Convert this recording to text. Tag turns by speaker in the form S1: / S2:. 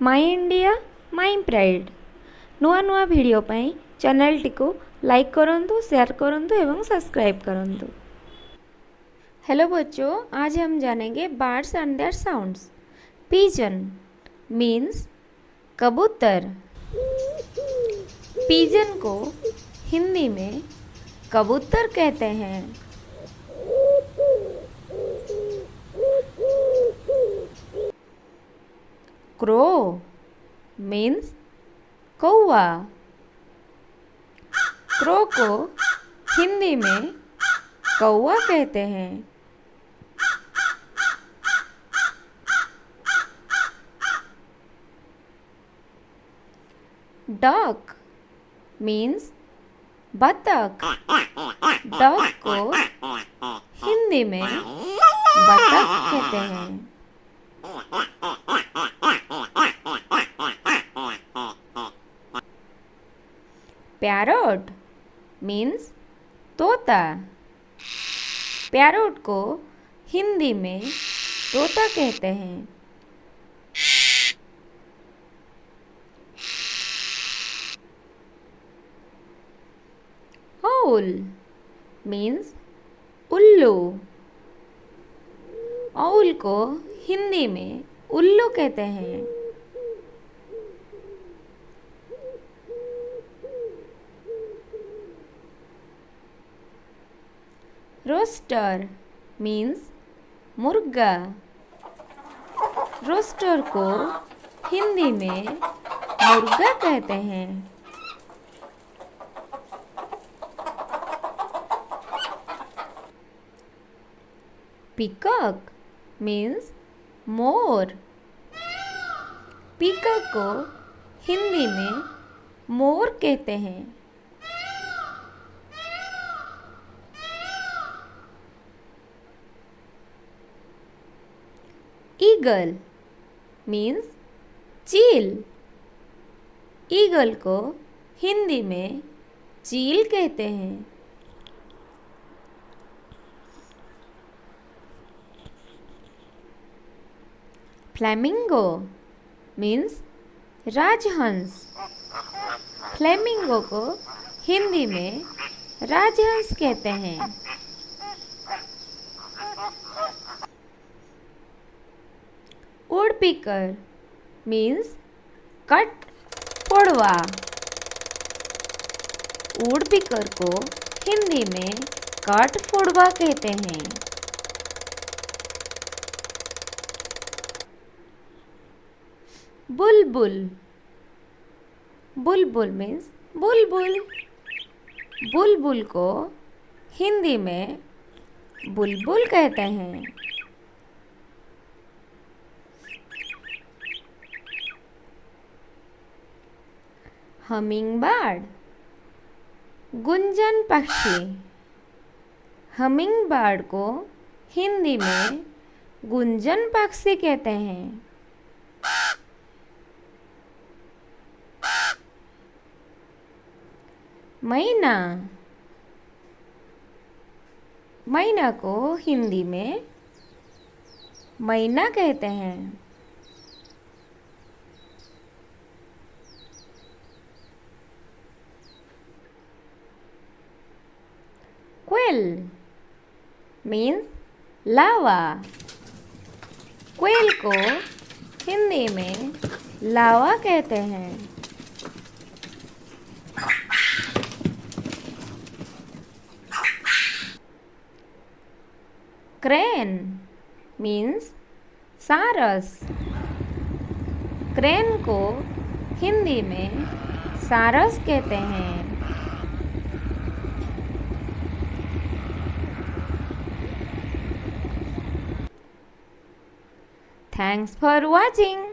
S1: My India my pride नुआ नुआ video पाई चैनल टी को लाइक करंतु, शेयर करंतु एवं सब्सक्राइब करंतु। हेलो बच्चों, आज हम जानेंगे birds and their sounds. Pigeon means कबूतर। पिजन को हिंदी में कबूतर कहते हैं। क्रो मीन्स कौवा। क्रो को हिंदी में कौवा कहते हैं। डक मीन्स बतख। डक को हिंदी में बतख कहते हैं। पैरोट मीन्स तोता। पैरोट को हिंदी में तोता कहते हैं। Owl मीन्स उल्लू। ओल को हिंदी में उल्लू कहते हैं। रोस्टर मीन्स मुर्गा। रोस्टर को हिंदी में मुर्गा कहते हैं। Peacock means more. पीकॉक को हिंदी में मोर कहते हैं। ईगल मीन्स चील। ईगल को हिंदी में चील कहते हैं। फ्लेमिंगो मीन्स राजहंस। फ्लेमिंगो को हिंदी में राजहंस कहते हैं। वुडपीकर मीन्स कट फोड़वा। वुडपीकर को हिंदी में कट फोड़वा कहते हैं। बुलबुल। बुलबुल मीन्स बुलबुल। बुलबुल को हिंदी में बुलबुल कहते हैं। हमिंग बर्ड गुंजन पक्षी। हमिंग बर्ड को हिंदी में गुंजन पक्षी कहते हैं। मैना। मैना को हिंदी में मैना कहते हैं। क्वेल मीन्स लावा। क्वेल को हिंदी में लावा कहते हैं। क्रेन मीन्स सारस। क्रेन को हिंदी में सारस कहते हैं। Thanks for watching.